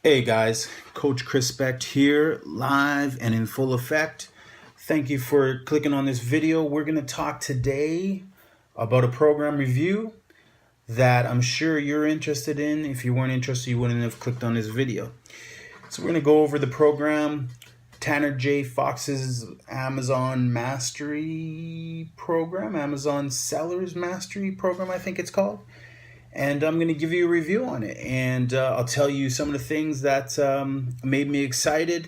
Hey guys, Coach Chrispect here, live and in full effect. Thank you for clicking on this video. We're going to talk today about a program review that I'm sure you're interested in. If you weren't interested, you wouldn't have clicked on this video. So we're going to go over the program, Tanner J. Fox's Amazon Mastery Program, Amazon Sellers Mastery Program, I think it's called. And I'm going to give you a review on it, and I'll tell you some of the things that made me excited,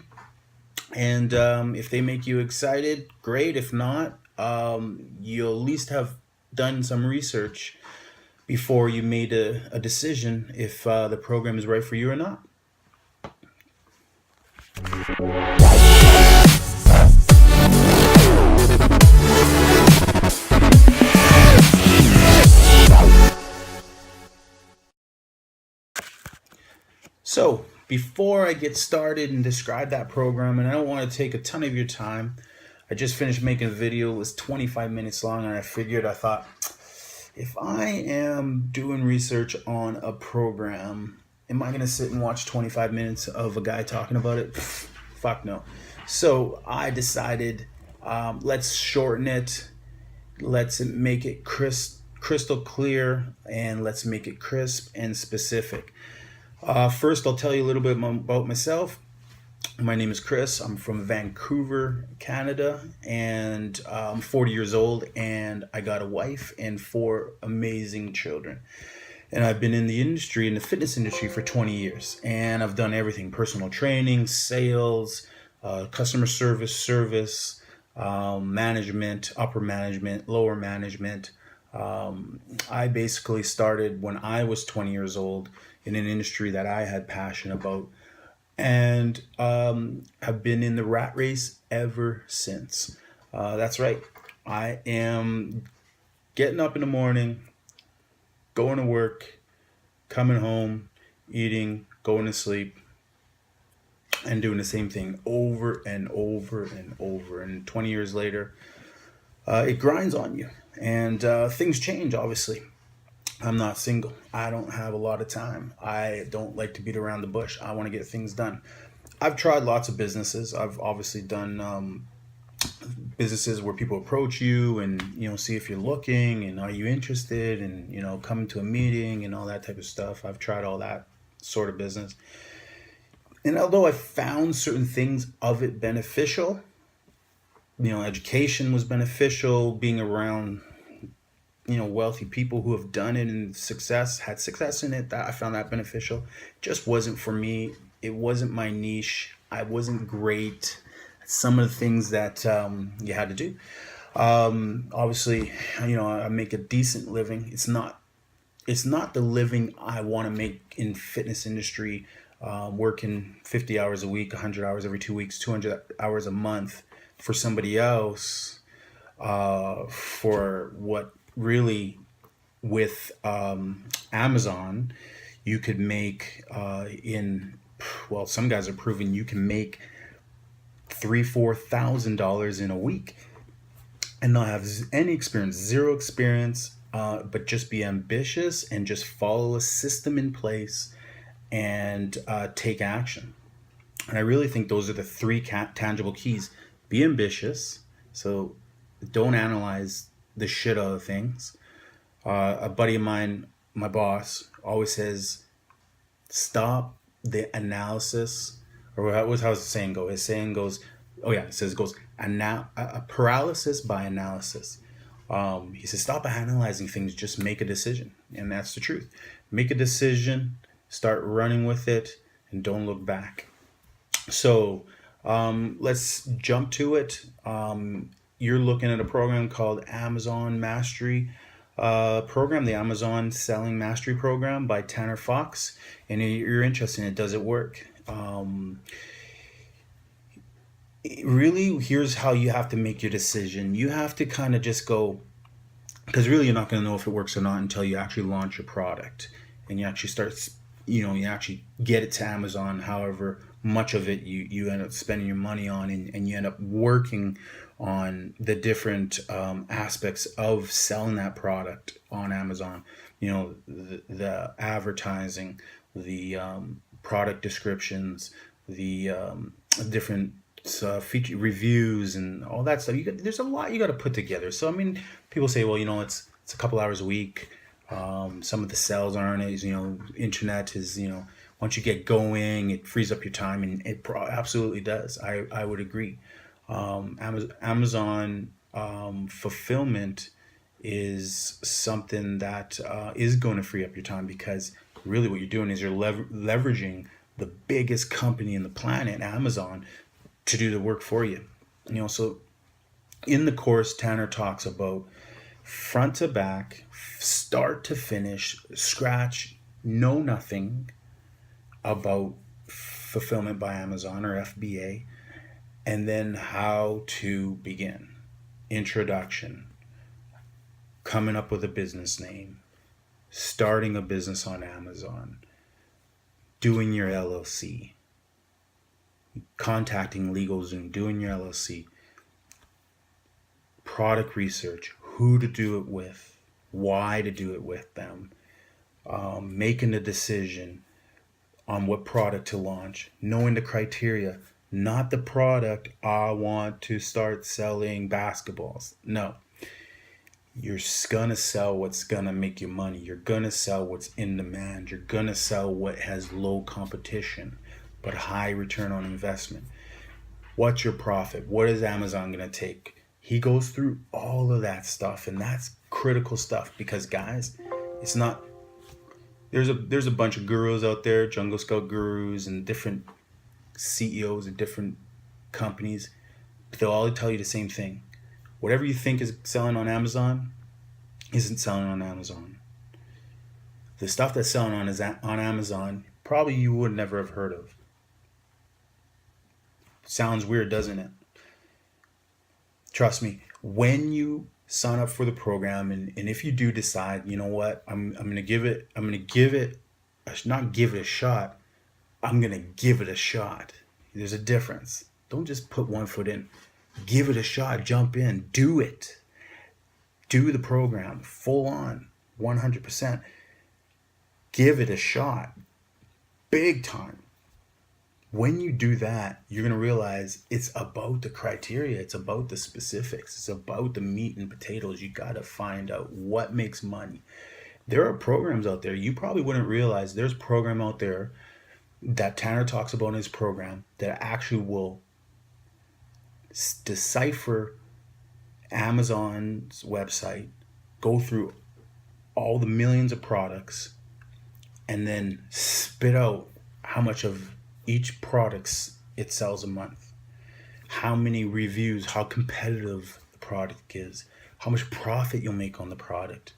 and if they make you excited, great. If not, you'll at least have done some research before you made a decision if the program is right for you or not. So before I get started and describe that program, and I don't want to take a ton of your time, I just finished making a video. It was 25 minutes long, and I thought, if I am doing research on a program, am I going to sit and watch 25 minutes of a guy talking about it? Fuck no. So I decided, let's shorten it. Let's make it crystal clear, and let's make it crisp and specific. First, I'll tell you a little bit about myself. My name is Chris. I'm from Vancouver, Canada, and I'm 40 years old, and I got a wife and 4 amazing children. And I've been in the industry, in the fitness industry, for 20 years, and I've done everything: personal training, sales, customer service, management, upper management, lower management. I basically started when I was 20 years old in an industry that I had passion about, and have been in the rat race ever since. That's right. I am getting up in the morning, going to work, coming home, eating, going to sleep, and doing the same thing over and over and over. And 20 years later, it grinds on you, and things change, obviously. I'm not single. I don't have a lot of time. I don't like to beat around the bush. I want to get things done. I've tried lots of businesses. I've obviously done businesses where people approach you and, see if you're looking and are you interested, and, come to a meeting and all that type of stuff. I've tried all that sort of business. And although I found certain things of it beneficial, education was beneficial, being around wealthy people who have done it and had success in it, that I found that beneficial. It just wasn't for me. It wasn't my niche. I wasn't great at some of the things that you had to do. Obviously, I make a decent living. It's not the living I want to make in fitness industry, working 50 hours a week, 100 hours every 2 weeks, 200 hours a month for somebody else, for what really with Amazon you could make some guys are proving you can make $3,000-4,000 in a week and not have any experience, zero experience, but just be ambitious and just follow a system in place and take action. And I really think those are the 3 tangible keys. Be ambitious, so don't analyze the shit out of things. A buddy of mine, my boss, always says, stop the analysis, or how's the saying go? His saying goes, a paralysis by analysis. He says, stop analyzing things, just make a decision. And that's the truth. Make a decision, start running with it, and don't look back. So let's jump to it. You're looking at a program called Amazon Mastery Program, the Amazon Selling Mastery Program by Tanner Fox, and you're interested in it. Does it work? Really, here's how you have to make your decision. You have to kind of just go, because really you're not going to know if it works or not until you actually launch your product and you actually start, you actually get it to Amazon. However much of it you end up spending your money on, and you end up working on the different aspects of selling that product on Amazon. The advertising, the product descriptions, the different feature reviews and all that stuff. There's a lot you got to put together. So I mean, people say, well, it's a couple hours a week. Some of the cells aren't as, internet is, once you get going, it frees up your time, and it absolutely does. I would agree. Amazon fulfillment is something that is going to free up your time, because really what you're doing is you're leveraging the biggest company in the planet, Amazon, to do the work for you. So in the course, Tanner talks about front to back, start to finish, scratch, know nothing about fulfillment by Amazon or FBA, and then how to begin. Introduction, coming up with a business name, starting a business on Amazon, doing your LLC, contacting LegalZoom, doing your LLC, product research, who to do it with, why to do it with them, making a decision on what product to launch, knowing the criteria, not the product, I want to start selling basketballs. No. You're gonna sell what's gonna make you money. You're gonna sell what's in demand. You're gonna sell what has low competition but high return on investment. What's your profit? What is Amazon gonna take? He goes through all of that stuff, and that's critical stuff, because guys, it's not, there's a bunch of gurus out there, Jungle Scout gurus and different CEOs of different companies, but they'll all tell you the same thing. Whatever you think is selling on Amazon isn't selling on Amazon. The stuff that's selling on Amazon, probably you would never have heard of. Sounds weird, doesn't it? Trust me, when you sign up for the program, and if you do decide, you know what, I'm gonna give it not give it a shot, I'm gonna give it a shot. There's a difference. Don't just put one foot in. Give it a shot, jump in, do it. Do the program full on, 100%. Give it a shot, big time. When you do that, you're going to realize it's about the criteria. It's about the specifics. It's about the meat and potatoes. You got to find out what makes money. There are programs out there. You probably wouldn't realize there's a program out there that Tanner talks about in his program that actually will decipher Amazon's website, go through all the millions of products, and then spit out how much of each product it sells a month, how many reviews, how competitive the product is, how much profit you'll make on the product.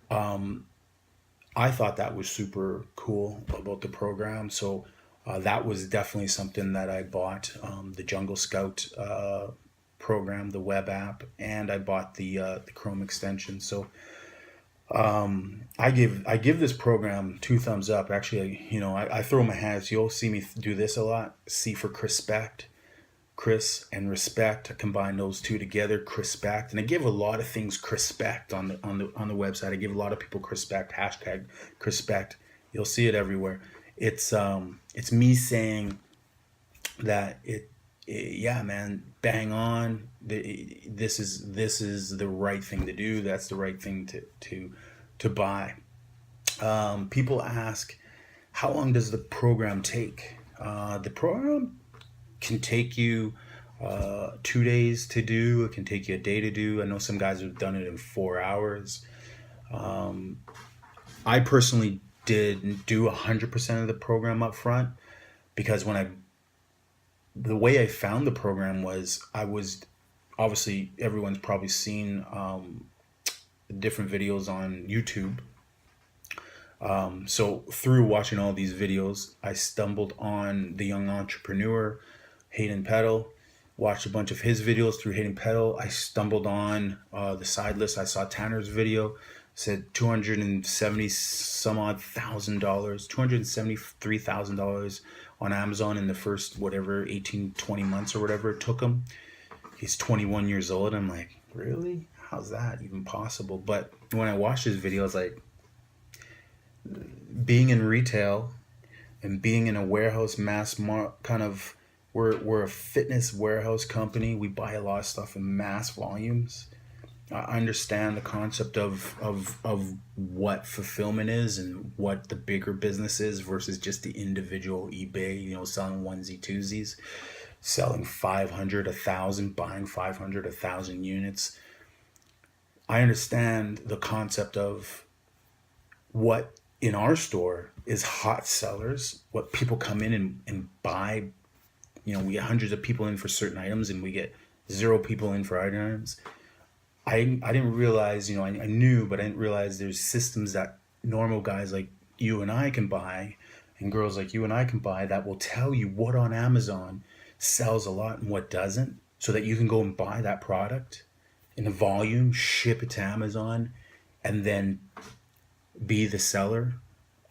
I thought that was super cool about the program. So that was definitely something that I bought, the Jungle Scout program, the web app, and I bought the Chrome extension. So I give this program 2 thumbs up. Actually, I throw my hands. You'll see me do this a lot. C for Chrispect, Chris and respect. I combine those two together, Chrispect, and I give a lot of things Chrispect on the website. I give a lot of people Chrispect, hashtag Chrispect. You'll see it everywhere. It's me saying that yeah, man, bang on. This is the right thing to do. That's the right thing to buy. People ask, how long does the program take? The program can take you 2 days to do. It can take you a day to do. I know some guys have done it in 4 hours. I personally didn't do 100% of the program up front, because the way I found the program was, obviously everyone's probably seen different videos on YouTube. So through watching all these videos, I stumbled on the young entrepreneur, Hayden Peddle, watched a bunch of his videos through Hayden Peddle. I stumbled on the side list. I saw Tanner's video, said $273,000 on Amazon in the first, 18, 20 months or whatever it took him. He's 21 years old. I'm like, really? How's that even possible? But when I watched his video, I was like, being in retail, And being in a warehouse kind of, we're a fitness warehouse company. We buy a lot of stuff in mass volumes. I understand the concept of what fulfillment is and what the bigger business is versus just the individual eBay, selling onesie twosies, selling 500, 1,000, buying 500, 1,000 units. I understand the concept of what in our store is hot sellers, what people come in and buy. We get hundreds of people in for certain items and we get 0 people in for items. I didn't realize, I knew, but I didn't realize there's systems that normal guys like you and I can buy and girls like you and I can buy that will tell you what on Amazon sells a lot and what doesn't, so that you can go and buy that product in a volume, ship it to Amazon, and then be the seller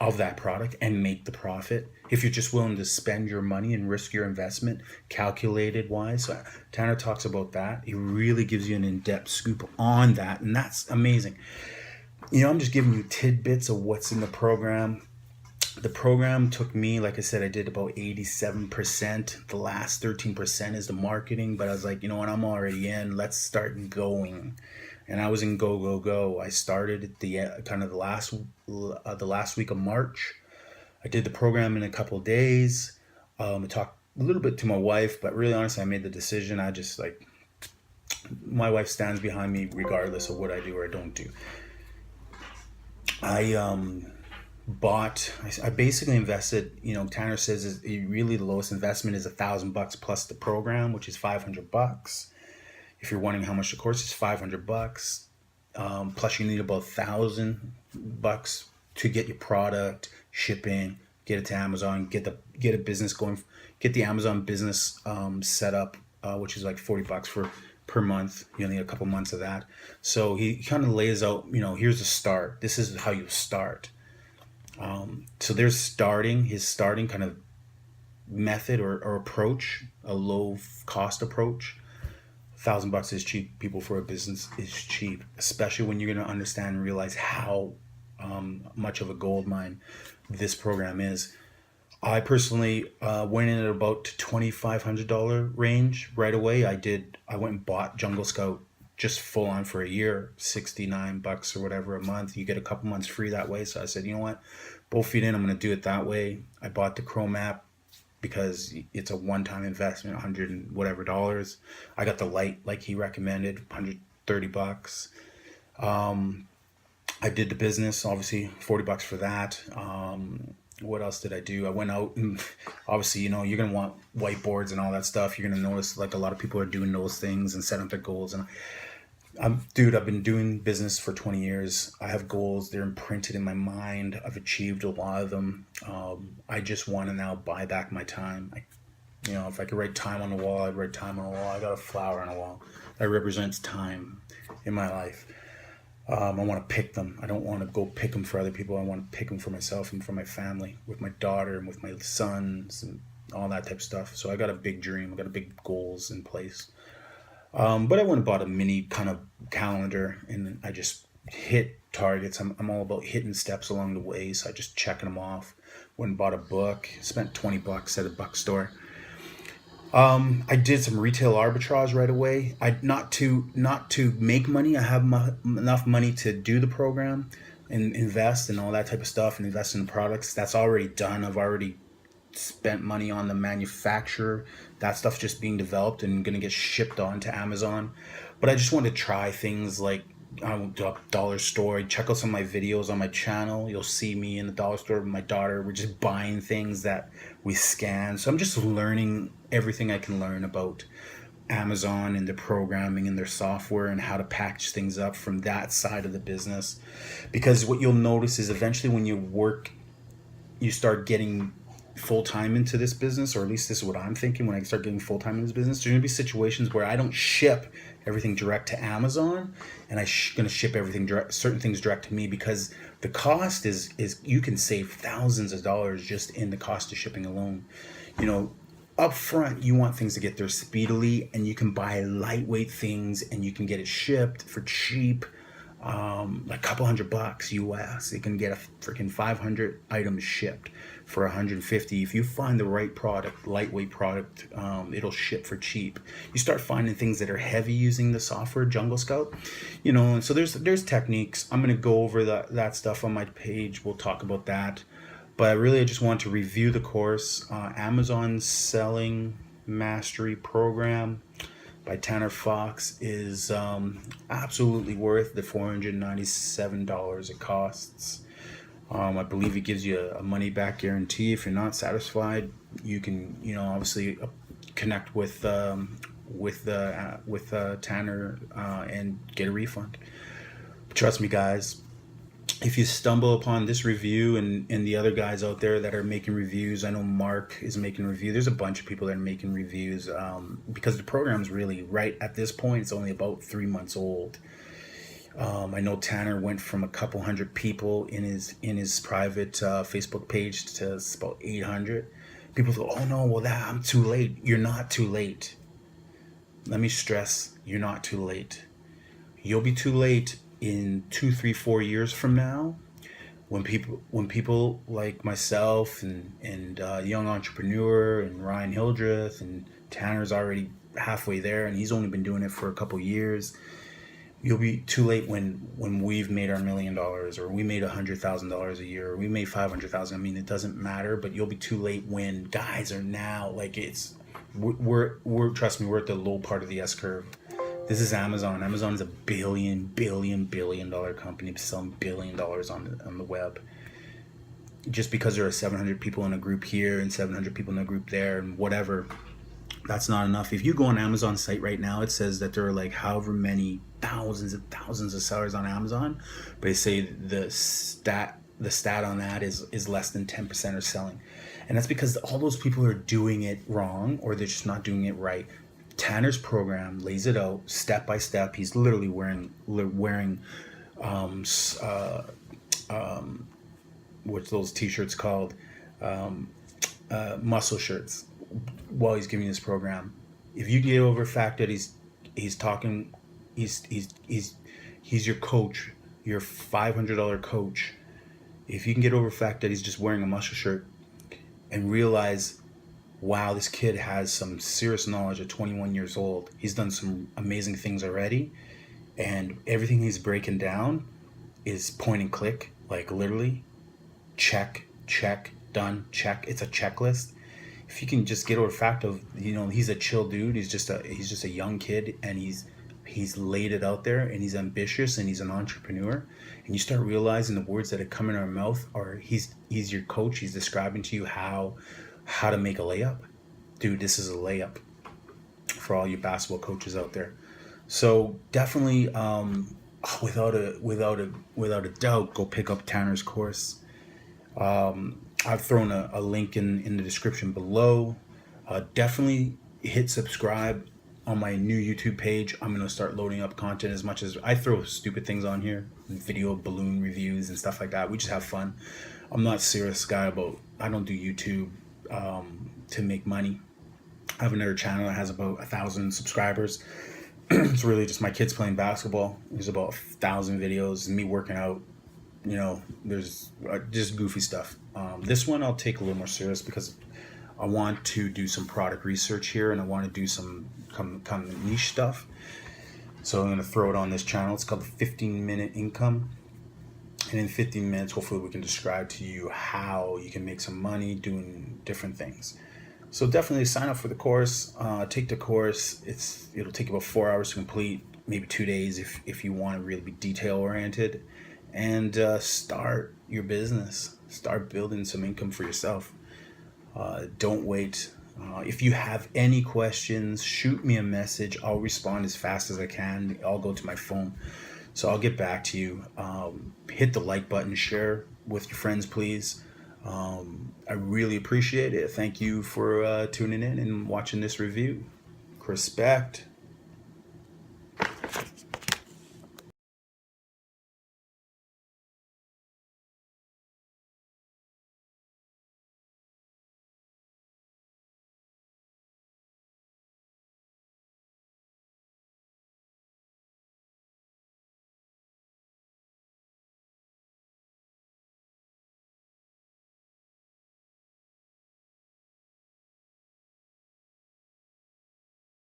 of that product and make the profit. If you're just willing to spend your money and risk your investment, calculated wise. So Tanner talks about that. He really gives you an in-depth scoop on that, and that's amazing. I'm just giving you tidbits of what's in the program. The program took me, like I said, I did about 87%. The last 13% is the marketing, but I was like, I'm already in. Let's start going. And I was in go. I started at the kind of the last week of March. I did the program in a couple of days. I talked a little bit to my wife, but really honestly, I made the decision. I just my wife stands behind me regardless of what I do or I don't do. I basically invested, Tanner says really the lowest investment is $1,000 plus the program, which is $500. If you're wondering how much the course is, $500. Plus you need about $1,000 to get your product, shipping, get it to Amazon, get a business going, get the Amazon business set up, which is like $40 per month. You need a couple months of that. So he kind of lays out, here's the start. This is how you start. So there's his starting kind of method or approach, a low cost approach. $1,000 is cheap. People, for a business is cheap, especially when you're going to understand and realize how much of a gold mine this program is. I personally went in at about $2,500 range right away. I went and bought Jungle Scout just full on for a year, $69 or whatever a month. You get a couple months free that way. So I said, you know what, both feet in, I'm going to do it that way. I bought the Chrome app because it's a one-time investment, $100 and whatever dollars. I got the light like he recommended, $130. I did the business, obviously $40 for that. What else did I do? I went out and obviously, you're going to want whiteboards and all that stuff. You're going to notice like a lot of people are doing those things and setting up their goals. And I've been doing business for 20 years. I have goals. They're imprinted in my mind. I've achieved a lot of them. I just want to now buy back my time. If I could write time on the wall, I'd write time on the wall. I got a flower on the wall that represents time in my life. I want to pick them. I don't want to go pick them for other people. I want to pick them for myself and for my family, with my daughter and with my sons and all that type of stuff. So I got a big dream. I got a big goals in place. But I went and bought a mini kind of calendar, and I just hit targets. I'm all about hitting steps along the way, so I just checking them off. Went and bought a book, spent $20 at a bookstore. I did some retail arbitrage right away. Not to make money. I have enough money to do the program and invest and all that type of stuff and invest in the products. That's already done. I've already spent money on the manufacturer. That stuff's just being developed and going to get shipped on to Amazon. But I just wanted to try things like dollar store. Check out some of my videos on my channel. You'll see me in the dollar store with my daughter. We're just buying things that we scan. So I'm just learning everything I can learn about Amazon and their programming and their software and how to package things up from that side of the business. Because what you'll notice is eventually when you start getting full-time into this business, or at least this is what I'm thinking when I start getting full-time in this business, there's going to be situations where I don't ship everything direct to Amazon, and I'm going to ship everything direct, certain things direct to me, because the cost is you can save thousands of dollars just in the cost of shipping alone. Up front, you want things to get there speedily, and you can buy lightweight things and you can get it shipped for cheap. like a couple $100 US. You can get a freaking 500 items shipped for 150. If you find the right product, lightweight product, it'll ship for cheap. You start finding things that are heavy using the software Jungle Scout, you know. And so there's techniques. I'm gonna go over that stuff on my page. We'll talk about that. But I just want to review the course, Amazon Selling Mastery Program by Tanner Fox is absolutely worth the $497 it costs. I believe it gives you a money back guarantee. If you're not satisfied, you can, you know, obviously connect with Tanner and get a refund. But trust me, guys, if you stumble upon this review and the other guys out there that are making reviews, I know Mark is making a review. There's a bunch of people that are making reviews because the program's really, right at this point, it's only about 3 months old. I know Tanner went from a couple hundred people in his private Facebook page to about 800. People thought, oh no, well I'm too late. You're not too late. Let me stress, you're not too late. You'll be too late in 2, 3, 4 years from now, when people like myself and young entrepreneur and Ryan Hildreth, and Tanner's already halfway there and he's only been doing it for a couple years. You'll be too late when we've made our $1 million, or we made $100,000 a year, or we made 500,000. I mean, it doesn't matter, but you'll be too late when guys are now like, we're trust me, we're at the low part of the S curve. This is Amazon. Amazon is a billion dollar company selling $1 billion on the web. Just because there are 700 people in a group here and 700 people in a group there and whatever, that's not enough. If you go on Amazon's site right now, it says that there are like however many thousands and thousands of sellers on Amazon, but they say the stat on that is less than 10% are selling. And that's because all those people are doing it wrong, or they're just not doing it right. Tanner's program lays it out step by step. He's literally wearing what's those t-shirts called, muscle shirts, while he's giving this program. If you get over the fact that he's your coach, your $500 coach, if you can get over the fact that he's just wearing a muscle shirt and realize, wow, this kid has some serious knowledge at 21 years old. He's done some amazing things already, and everything he's breaking down is point and click, like literally check, done, check. It's a checklist. If you can just get over the fact of, you know, he's a chill dude, he's just a young kid, and he's laid it out there, and he's ambitious, and he's an entrepreneur, and you start realizing the words that are coming out of our mouth are, he's your coach. He's describing to you how to make a layup. Dude, this is a layup for all you basketball coaches out there. So definitely, without a doubt, go pick up Tanner's course. I've thrown a link in the description below. Definitely hit subscribe on my new YouTube page. I'm going to start loading up content. As much as I throw stupid things on here, video balloon reviews and stuff like that. We just have fun. I'm not a serious guy about, I don't do YouTube to make money. I have another channel that has about 1,000 subscribers. It's really just my kids playing basketball. There's about 1,000 videos, me working out. You know, there's just goofy stuff. This one I'll take a little more serious because I want to do some product research here, and I want to do some kind of niche stuff. So I'm going to throw it on this channel. It's called the 15-minute income. And in 15 minutes, hopefully we can describe to you how you can make some money doing different things. So definitely sign up for the course, take the course. It'll take about 4 hours to complete, maybe 2 days if you want to really be detail oriented, and start your business, start building some income for yourself. Don't wait. If you have any questions, shoot me a message. I'll respond as fast as I can. I'll go to my phone. So I'll get back to you. Hit the like button, share with your friends, please. I really appreciate it. Thank you for tuning in and watching this review. Chrispect.